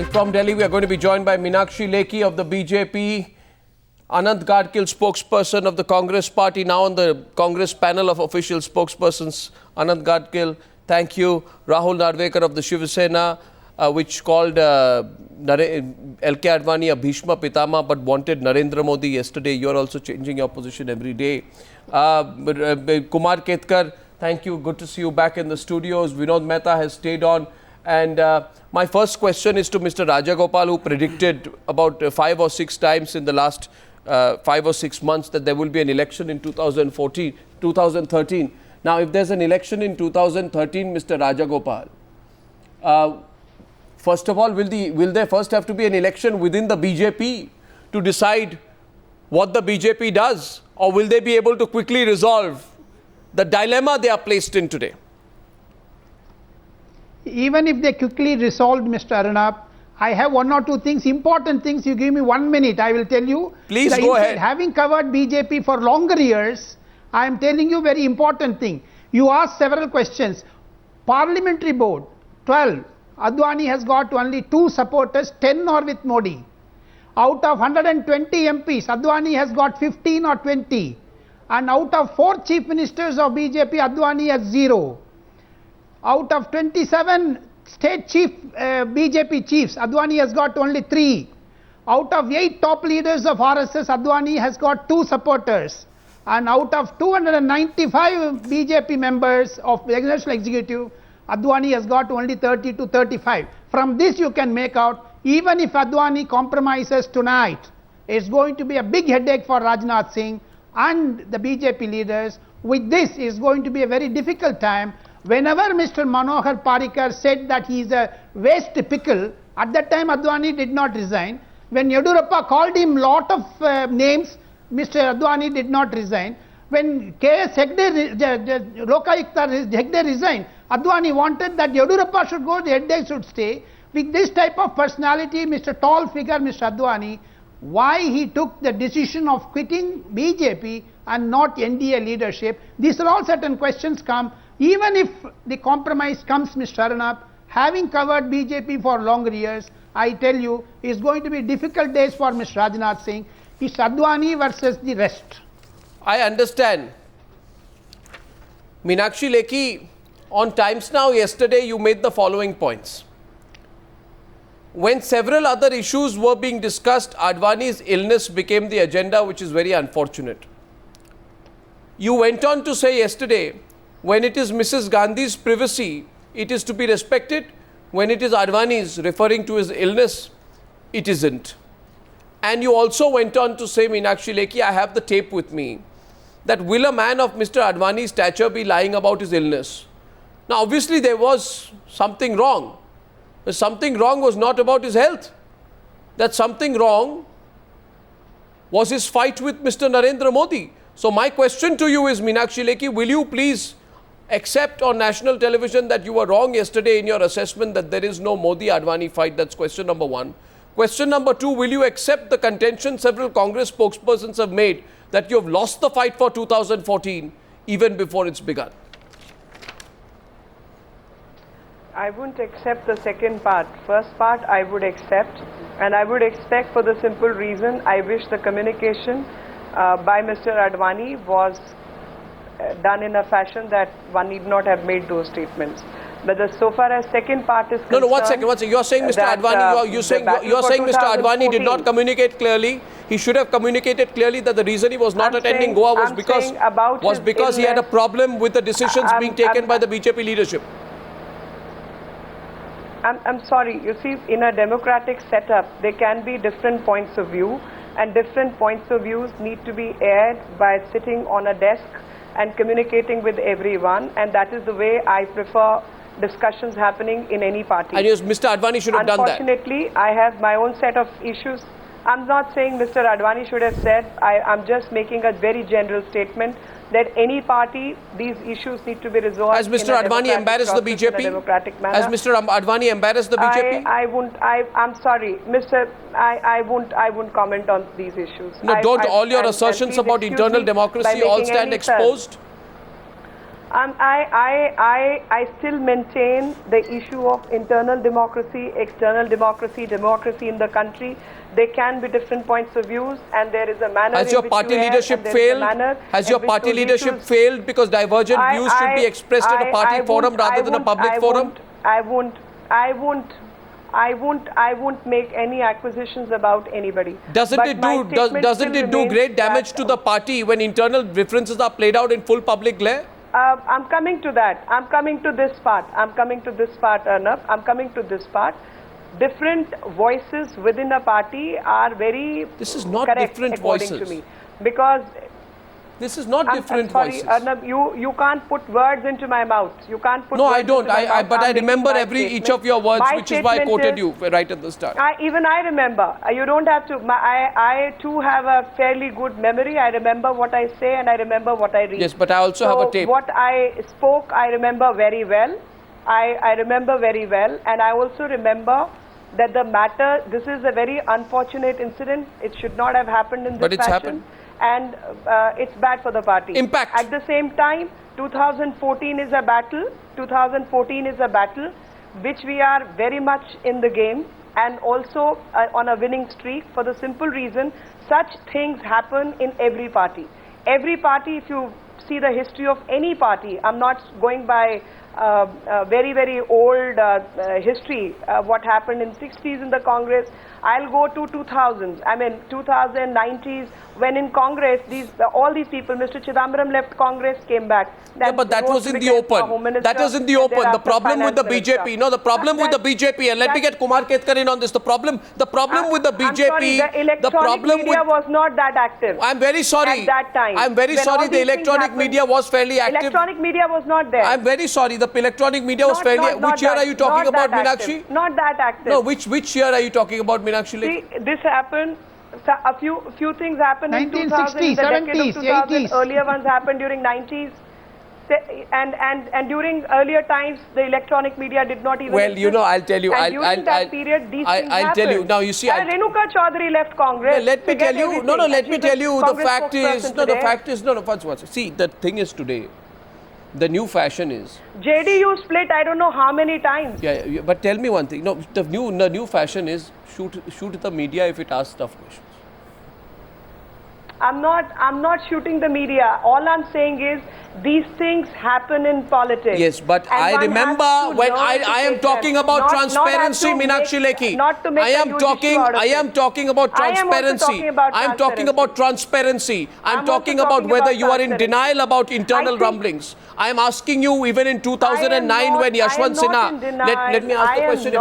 From Delhi, we are going to be joined by Meenakshi Lekhi of the BJP, Anand Gadkil, spokesperson of the Congress party, now on the Congress panel of official spokespersons. Anand Gadkil, thank you. Rahul Narvekar of the Shiv Sena, which called LK Advani a Bhishma Pitama but wanted Narendra Modi yesterday. You are also changing your position every day. Kumar Ketkar, thank you. Good to see you back in the studios. Vinod Mehta has stayed on. And my first question is to Mr. Rajagopal, who predicted about 5 or 6 times in the last 5 or 6 months that there will be an election in 2013. Now, if there's an election in 2013, Mr. Rajagopal, first of all, will there first have to be an election within the BJP to decide what the BJP does? Or will they be able to quickly resolve the dilemma they are placed in today? Even if they quickly resolved, Mr. Arunap, I have 1 or 2 things, important things. You give me 1 minute, I will tell you. Please go ahead. Having covered BJP for longer years, I am telling you very important thing. You asked several questions. Parliamentary board, 12. Advani has got only 2 supporters, 10 are with Modi. Out of 120 MPs, Advani has got 15 or 20. And out of 4 chief ministers of BJP, Advani has 0. Out of 27 state BJP chiefs, Advani has got only 3. Out of 8 top leaders of RSS, Advani has got 2 supporters. And out of 295 BJP members of the national executive, Advani has got only 30 to 35. From this you can make out, even if Advani compromises tonight, it's going to be a big headache for Rajnath Singh and the BJP leaders. With this, it's going to be a very difficult time. Whenever Mr. Manohar Parrikar said that he is a waste pickle, at that time Advani did not resign. When Yediyurappa called him lot of names, Mr. Advani did not resign. When K.S. Hegde, Lokayukta Hegde resigned, Advani wanted that Yediyurappa should go, the Hegde should stay. With this type of personality, Mr. Tall figure, Mr. Advani, why he took the decision of quitting BJP and not NDA leadership, these are all certain questions come. Even if the compromise comes, Mr. Arunap, having covered BJP for longer years, I tell you, it's going to be difficult days for Mr. Rajnath Singh. It's Advani versus the rest. I understand. Meenakshi Lekhi, on Times Now yesterday, you made the following points. When several other issues were being discussed, Advani's illness became the agenda, which is very unfortunate. You went on to say yesterday, when it is Mrs. Gandhi's privacy, it is to be respected. When it is Advani's, referring to his illness, it isn't. And you also went on to say, Meenakshi Lekhi, I have the tape with me, that will a man of Mr. Advani's stature be lying about his illness? Now, obviously, there was something wrong. The something wrong was not about his health. That something wrong was his fight with Mr. Narendra Modi. So, my question to you is, Meenakshi Lekhi, will you please accept on national television that you were wrong yesterday in your assessment that there is no Modi-Advani fight? That's question number 1. Question number 2, will you accept the contention several Congress spokespersons have made that you have lost the fight for 2014 even before it's begun? I wouldn't accept the second part. First part I would accept, and I would expect for the simple reason I wish the communication by Mr. Advani was done in a fashion that one need not have made those statements. But so far as second part is concerned... No, 1 second. You're saying Mr. Advani, you're saying Mr. Advani did not communicate clearly. He should have communicated clearly that the reson he was not attending Goa was because he had a problem with the decisions being taken by the BJP leadership. I'm sorry, you see, in a democratic setup, there can be different points of view, and different points of views need to be aired by sitting on a desk and communicating with everyone, and that is the way I prefer discussions happening in any party. And yes, Mr. Advani should have done that. Unfortunately, I have my own set of issues. I'm not saying Mr. Advani should have said, I'm just making a very general statement that any party, these issues need to be resolved. Has Mr. Advani embarrassed the BJP? Has Mr. Advani embarrassed the BJP? I'm sorry, I won't comment on these issues. No, don't all your assertions about internal democracy all stand exposed? I still maintain the issue of internal democracy, external democracy, democracy in the country. There can be different points of views, and there is a manner. Has your party leadership failed? Has your party leadership failed because divergent views should be expressed at a party forum rather than a public forum? I won't make any acquisitions about anybody. Doesn't it do great damage to the party when internal differences are played out in full public glare? I'm coming to that. I'm coming to this part. Arnab. I'm coming to this part. Different voices within a party are very This is not correct, different according voices. to me, because this is not different sorry, voices. Arnab, you can't put words into my mouth. You can't put. No, words I don't. Into my mouth. But I I'm remember making my each of your words, my which is why I statement quoted is, you right at the start. Even I remember. You don't have to. I too have a fairly good memory. I remember what I say and I remember what I read. Yes, but I also have a tape. What I spoke, I remember very well. I remember very well, and I also remember that the matter. This is a very unfortunate incident. It should not have happened in this But it's fashion. happened. And it's bad for the party. Impact. At the same time, 2014 is a battle. 2014 is a battle which we are very much in the game, and also on a winning streak, for the simple reason such things happen in every party. Every party, if you see the history of any party, I'm not going by very, very old history, what happened in 60s in the Congress. I'll go to 2000s, 2090s, when in Congress, all these people, Mr. Chidambaram left Congress, came back. Yeah, but that was in the open. That was in the open. The problem with the BJP, no, the problem with the BJP, and let me get Kumar Ketkar in on this. The problem with the BJP, I'm sorry, the electronic media was not that active. I'm very sorry. At that time. I'm very sorry. The electronic media was fairly active. Electronic media was not there. I'm very sorry. The electronic media was fairly. Which year are you talking about, Meenakshi? Not that active. No, which year are you talking about, Meenakshi? See, this happened. A few things happened in 2000, 1960s, the decade 70s, of 2000. 80s. Earlier ones happened during 90s. And during earlier times, the electronic media did not even Well, you know, I'll tell you. And during that period, these things I'll tell you. happened. Now, you see, Renuka Chaudhary left Congress. Well, let me tell you. No, let me tell you. The fact is, see, the thing is today, the new fashion is. JDU split, I don't know how many times. Yeah, but tell me one thing. No, the new fashion is shoot the media if it asks tough questions. I'm not shooting the media. All I'm saying is these things happen in politics. Yes, but I remember when I am talking about transparency, Meenakshi Lekhi. I am talking about transparency. I am talking about transparency. I am talking about whether you are in denial about internal rumblings. I am asking you, even in 2009 when Yashwant Sinha, let me ask the question,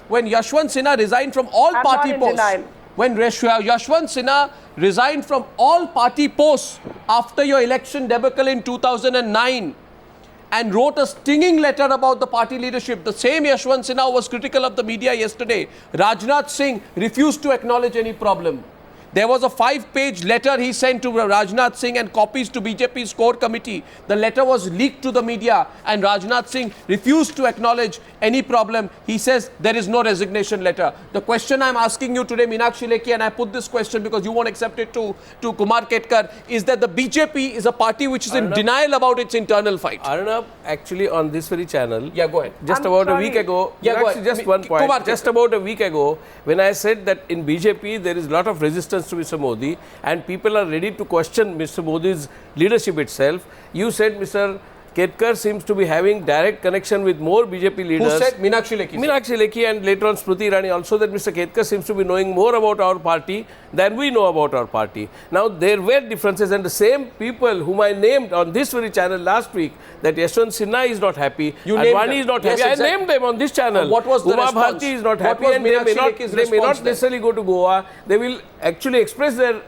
when Yashwant Sinha resigned from all party posts, when Yashwant Sinha resigned from all party posts after your election debacle in 2009 and wrote a stinging letter about the party leadership, the same Yashwant Sinha was critical of the media yesterday. Rajnath Singh refused to acknowledge any problem. There was a 5-page letter he sent to Rajnath Singh and copies to BJP's core committee. The letter was leaked to the media and Rajnath Singh refused to acknowledge any problem. He says there is no resignation letter. The question I'm asking you today, Meenakshi Lekhi, and I put this question because you won't accept it to Kumar Ketkar, is that the BJP is a party which is in denial about its internal fight. Arnab, actually on this very channel, yeah, go ahead. Just about a week ago, just one point, just about a week ago, when I said that in BJP there is a lot of resistance to Mr. Modi and people are ready to question Mr. Modi's leadership itself, you said Mr. Ketkar seems to be having direct connection with more BJP leaders. Who said? Meenakshi Lekhi. Meenakshi Lekhi, and later on Smriti Irani also, that Mr. Ketkar seems to be knowing more about our party than we know about our party. Now there were differences, and the same people whom I named on this very channel last week, that Yashwant Sinha is not happy, Advani is not happy. Yes, exactly. I named them on this channel. What was the Uma response? Bharti is not happy, and they may not necessarily go to Goa. They will actually express their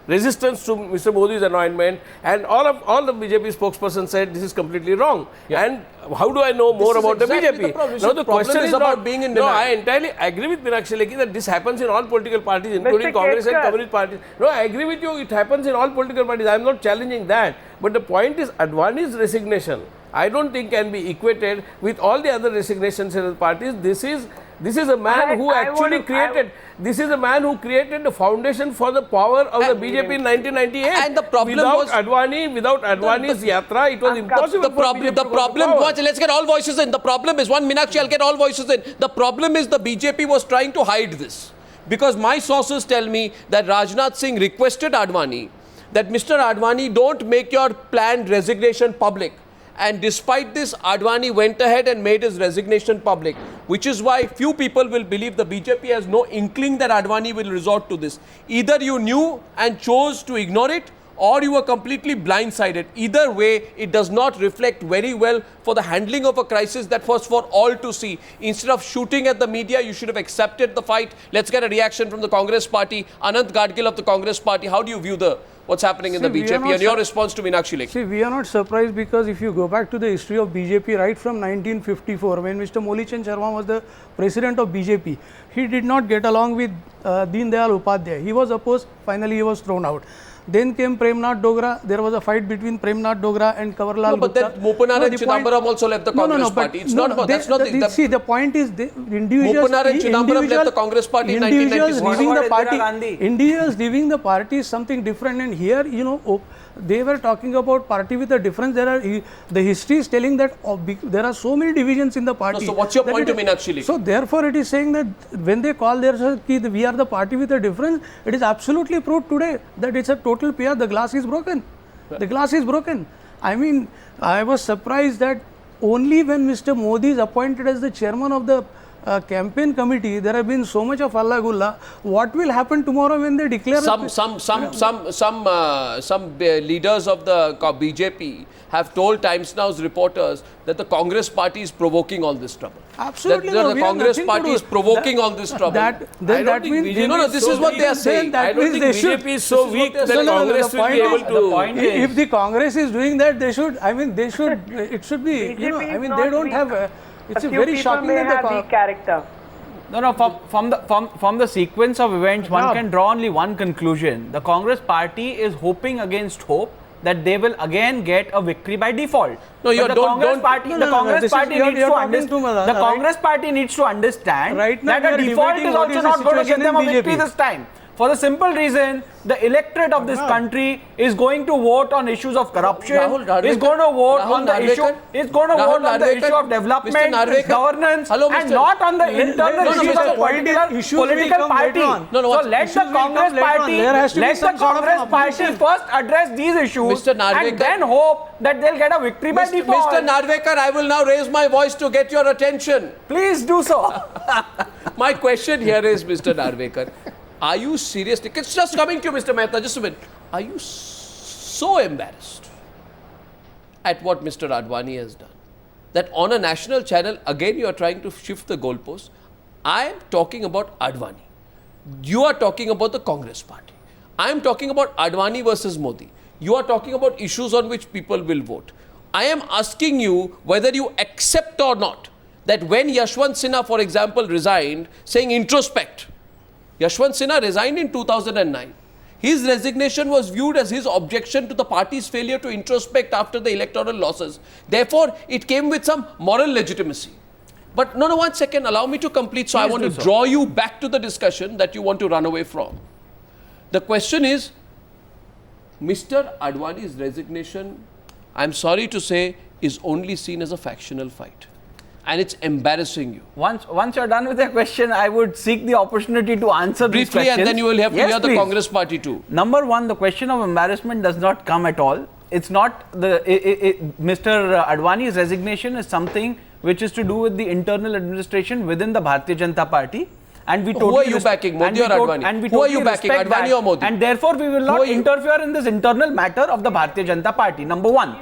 resistance to Mr. Modi's anointment, and all the BJP spokesperson said this is completely wrong. Yeah. And how do I know more about the BJP? Now the question is about being in denial. No, I entirely agree with Meenakshi Lekhi that this happens in all political parties, including Congress and Communist parties. No, I agree with you. It happens in all political parties. I am not challenging that. But the point is, Advani's resignation, I don't think can be equated with all the other resignations in the parties. This is This is a man who actually created. This is a man who created the foundation for the power of the BJP in 1998. And the problem without Advani's yatra, it was impossible. The problem was, let's get all voices in. The problem is, one Meenakshi, I'll get all voices in. The problem is the BJP was trying to hide this. Because my sources tell me that Rajnath Singh requested Advani that Mr. Advani, don't make your planned resignation public. And despite this, Advani went ahead and made his resignation public, which is why few people will believe the BJP has no inkling that Advani will resort to this. Either you knew and chose to ignore it, or you were completely blindsided. Either way, it does not reflect very well for the handling of a crisis that was for all to see. Instead of shooting at the media, you should have accepted the fight. Let's get a reaction from the Congress party. Anant Gadgil of the Congress party, how do you view what's happening in the BJP and your response to Meenakshi Lekhi? See, we are not surprised because if you go back to the history of BJP right from 1954, when Mr. Molichan Sharma was the president of BJP, he did not get along with Deen Dayal Upadhyay. He was opposed, finally he was thrown out. Then came Premnath Dogra. There was a fight between Premnath Dogra and Kavarlal Gupta. But then Mopanar and Chidambaram also left the Congress party. It's not. See, the point is, individuals. Mopanar and Chidambaram left the Congress party in 1996. Individuals leaving the party is something different. And here, they were talking about party with a difference. The history is telling that there are so many divisions in the party. So what's your point to Meenakshi Lekhi? So therefore, it is saying that when they call themselves we are the party with a difference, it is absolutely proved today that it's a total PR. The glass is broken. The glass is broken. I mean, I was surprised that only when Mr. Modi is appointed as the chairman of the campaign committee, there have been so much of Allah Gulla. What will happen tomorrow when they declare? Some leaders of the BJP have told Times Now's reporters that the Congress party is provoking all this trouble. Absolutely, that the Congress party is provoking all this trouble. That means this is what they are saying. I don't think BJP is so weak that Congress will be able to. If the Congress is doing that, they should. I mean, they should. It should be. They don't have. It's very shocking that the character. No. From the sequence of events, one can draw only one conclusion. The Congress party is hoping against hope that they will again get a victory by default. No, you don't. The Congress party needs to understand that a default is also not going to get them a victory this time. For the simple reason, the electorate of this country is going to vote on issues of corruption, is going to vote on the issue of development, governance, and not on the internal issues of political party. So let the Congress party first address these issues and then hope that they'll get a victory by default. Mr. Narvekar, I will now raise my voice to get your attention. Please do so. My question here is, Mr. Narvekar, are you serious? It's just coming to you, Mr. Mehta, just a minute. Are you so embarrassed at what Mr. Advani has done that on a national channel, again you are trying to shift the goalposts? I am talking about Advani. You are talking about the Congress party. I am talking about Advani versus Modi. You are talking about issues on which people will vote. I am asking you whether you accept or not that when Yashwant Sinha, for example, resigned, saying introspect, Yashwant Sinha resigned in 2009. His resignation was viewed as his objection to the party's failure to introspect after the electoral losses. Therefore, it came with some moral legitimacy. But no, 1 second, allow me to complete. So I want to draw you back to the discussion that you want to run away from. The question is, Mr. Advani's resignation, I'm sorry to say, is only seen as a factional fight. And it's embarrassing you. Once you're done with the question, I would seek the opportunity to answer these questions. Briefly, and then you will have to hear the Congress party too. Number one, the question of embarrassment does not come at all. It's not Mr. Advani's resignation is something which is to do with the internal administration within the Bharatiya Janata Party. And we totally who are you backing, Modi or Advani? Who are you backing, Advani or Modi? And therefore, we will not interfere in this internal matter of the Bharatiya Janata Party. Number one.